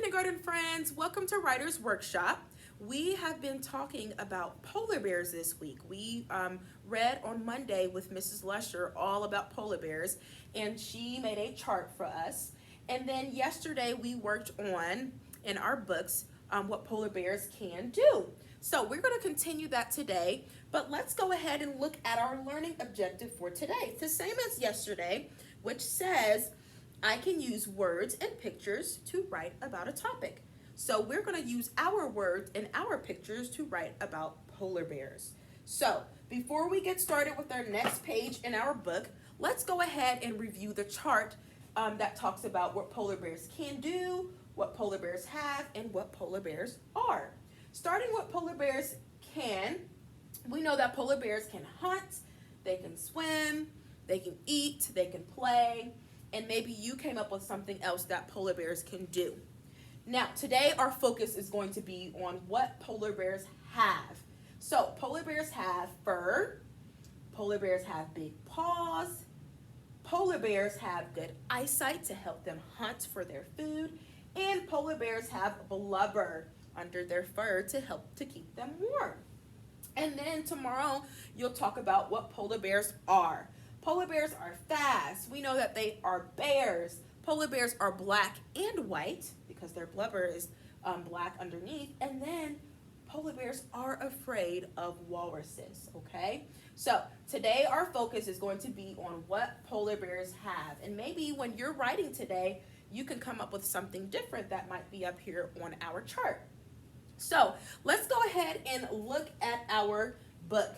kindergarten friends. Welcome to Writer's Workshop. We have been talking about polar bears this week. We read on Monday with Mrs. Lusher all about polar bears, and she made a chart for us. And then yesterday we worked on, in our books, what polar bears can do. So we're going to continue that today, but let's go ahead and look at our learning objective for today. It's the same as yesterday, which says, I can use words and pictures to write about a topic. So we're going to use our words and our pictures to write about polar bears. So before we get started with our next page in our book, let's go ahead and review the chart that talks about what polar bears can do, what polar bears have, and what polar bears are. Starting with polar bears can, we know that polar bears can hunt, they can swim, they can eat, they can play, and maybe you came up with something else that polar bears can do. Now, today our focus is going to be on what polar bears have. So, polar bears have fur, polar bears have big paws, polar bears have good eyesight to help them hunt for their food, and polar bears have blubber under their fur to help to keep them warm. And then tomorrow, you'll talk about what polar bears are. Polar bears are fast. We know that they are bears. Polar bears are black and white because their blubber is black underneath. And then polar bears are afraid of walruses, okay? So today our focus is going to be on what polar bears have. And maybe when you're writing today, you can come up with something different that might be up here on our chart. So let's go ahead and look at our book,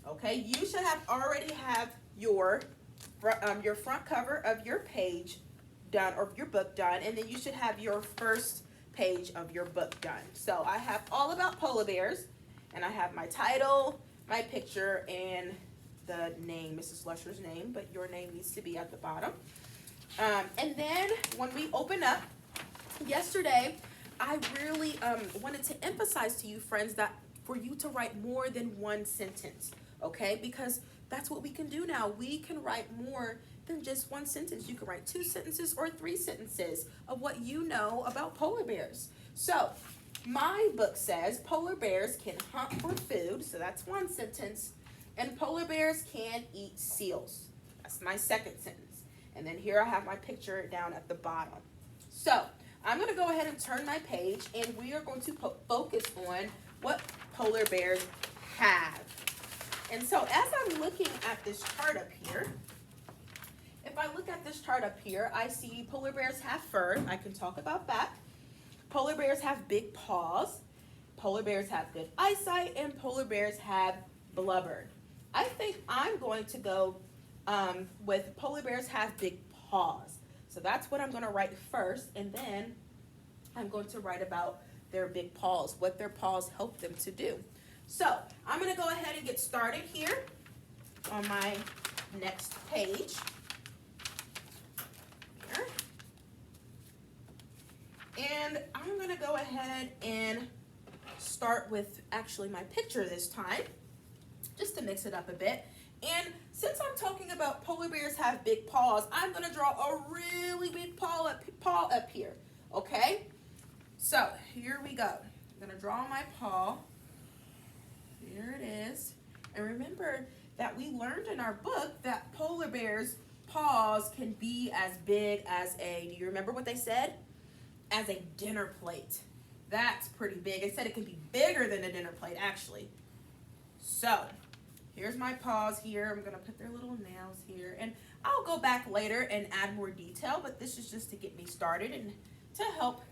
okay? You should have already have your front cover of your page done, or your book done, and then you should have your first page of your book done. So I have all about polar bears, and I have my title, my picture, and the name, Mrs. Lusher's name, but your name needs to be at the bottom. And then when we open up, yesterday, I really wanted to emphasize to you, friends, that for you to write more than one sentence, okay? Because that's what we can do now. We can write more than just one sentence. You can write 2 sentences or 3 sentences of what you know about polar bears. So my book says polar bears can hunt for food, so that's 1 sentence, and polar bears can eat seals. That's my 2nd sentence. And then here I have my picture down at the bottom. So I'm going to go ahead and turn my page, and we are going to focus on what polar bears have. And so as I'm looking at this chart up here, if I look at this chart up here, I see polar bears have fur. I can talk about that. Polar bears have big paws. Polar bears have good eyesight, and polar bears have blubber. I think I'm going to go with polar bears have big paws. So that's what I'm going to write first, and then I'm going to write about their big paws, what their paws help them to do. So I'm going to go ahead and get started here on my next page. Here. And I'm going to go ahead and start with actually my picture this time, just to mix it up a bit. And since I'm talking about polar bears have big paws, I'm going to draw a really big paw up here, okay? So here we go. I'm going to draw my paw. Here it is. And remember that we learned in our book that polar bears' paws can be as big as do you remember what they said? As a dinner plate. That's pretty big. It said it can be bigger than a dinner plate, actually. So here's my paws here. I'm going to put their little nails here. And I'll go back later and add more detail, but this is just to get me started and to help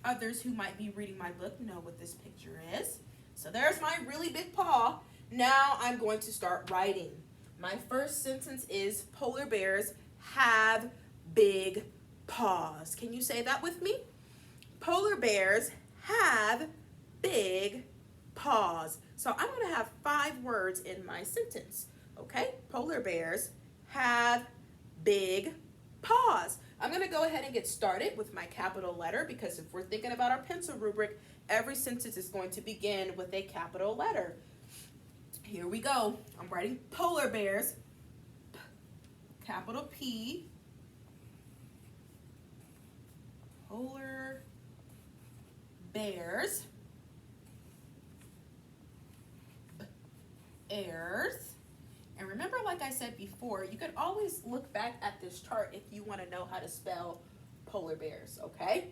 others who might be reading my book know what this picture is. So there's my really big paw. Now I'm going to start writing. My first sentence is polar bears have big paws. Can you say that with me? Polar bears have big paws. So I'm going to have 5 words in my sentence. Okay? Polar bears have big paws. I'm going to go ahead and get started with my capital letter, because if we're thinking about our pencil rubric, every sentence is going to begin with a capital letter. Here we go. I'm writing polar bears, capital P, polar bears, bears. And remember, like I said before, you can always look back at this chart if you want to know how to spell polar bears, okay?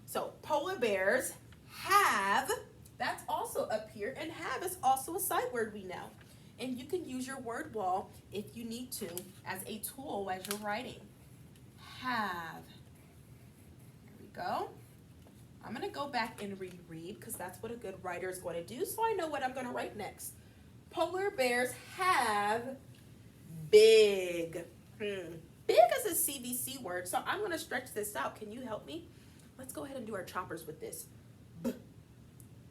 So polar bears have, that's also up here, and have is also a sight word we know. And you can use your word wall if you need to as a tool as you're writing. Have. There we go. I'm going to go back and reread because that's what a good writer is going to do, so I know what I'm going to write next. Polar bears have big. Big is a CVC word, so I'm going to stretch this out. Can you help me? Let's go ahead and do our choppers with this. B,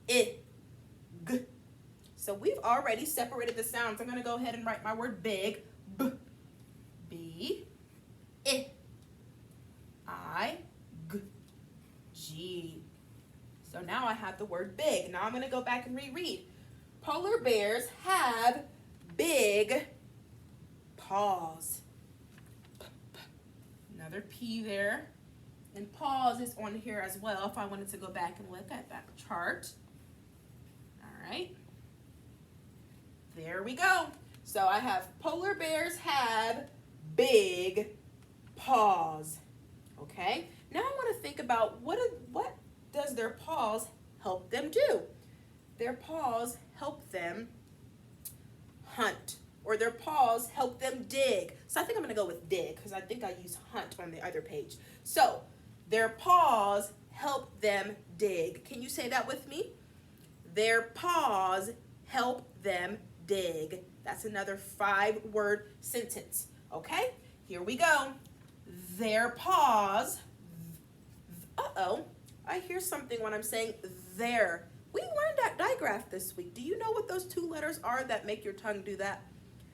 I, G. So we've already separated the sounds. I'm going to go ahead and write my word big. B, B, I, G, G. So now I have the word big. Now I'm going to go back and reread. Polar bears have big paws. Another P there. And paws is on here as well if I wanted to go back and look at that chart. All right. There we go. So I have polar bears have big paws. Okay. Now I want to think about what does their paws help them do? Their paws help them hunt, or their paws help them dig. So I think I'm going to go with dig because I think I use hunt on the other page. So their paws help them dig. Can you say that with me? Their paws help them dig. That's another 5-word sentence. Okay, here we go. Their paws. Uh-oh, I hear something when I'm saying their. We learned that digraph this week. Do you know what those 2 letters are that make your tongue do that?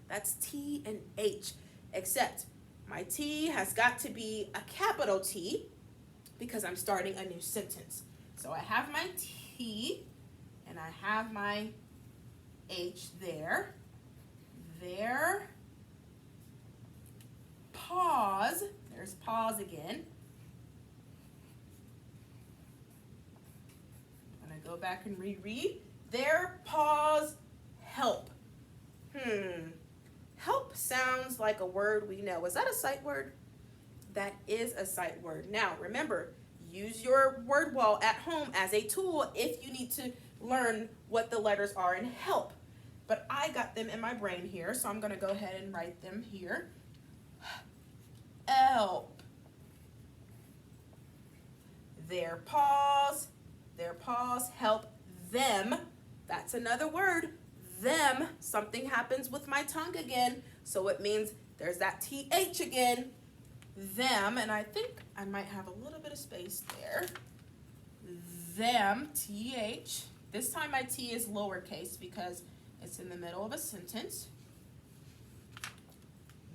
That's T and H, except my T has got to be a capital T because I'm starting a new sentence. So I have my T and I have my H there. Their paws, there's pause again. Go back and reread. Their paws help. Help sounds like a word we know. Is that a sight word? That is a sight word. Now, remember, use your word wall at home as a tool if you need to learn what the letters are in help. But I got them in my brain here, so I'm going to go ahead and write them here. Help. Their paws help them. That's another word. Them. Something happens with my tongue again. So it means there's that TH again. Them. And I think I might have a little bit of space there. Them. TH. This time my T is lowercase because it's in the middle of a sentence.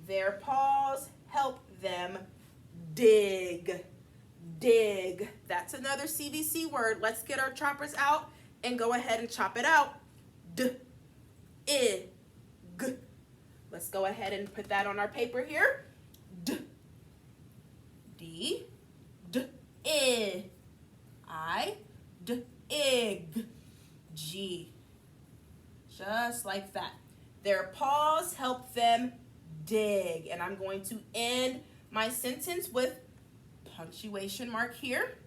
Their paws help them dig. Dig. That's another CVC word. Let's get our choppers out and go ahead and chop it out. D, I, G. Let's go ahead and put that on our paper here. D, D, D, I, D, ig, G. Just like that. Their paws help them dig. And I'm going to end my sentence with punctuation mark here.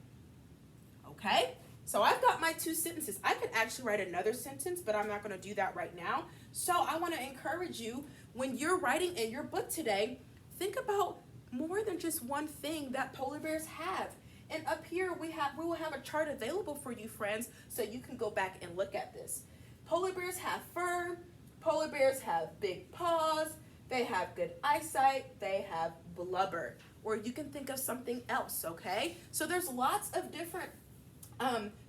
Okay, so I've got my 2 sentences. I could actually write another sentence, but I'm not going to do that right now. So I want to encourage you, when you're writing in your book today, think about more than just one thing that polar bears have. And up here we will have a chart available for you, friends, so you can go back and look at this. Polar bears have fur. Polar bears have big paws. They have good eyesight. They have blubber. Or you can think of something else, okay? So there's lots of different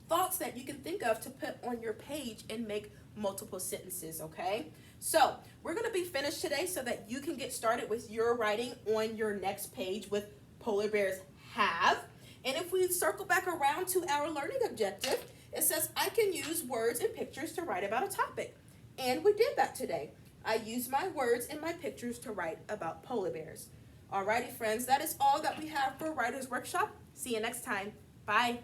thoughts that you can think of to put on your page and make multiple sentences, okay? So we're going to be finished today so that you can get started with your writing on your next page with polar bears have. And if we circle back around to our learning objective, it says I can use words and pictures to write about a topic. And we did that today. I used my words and my pictures to write about polar bears. Alrighty, friends, that is all that we have for Writer's Workshop. See you next time. Bye.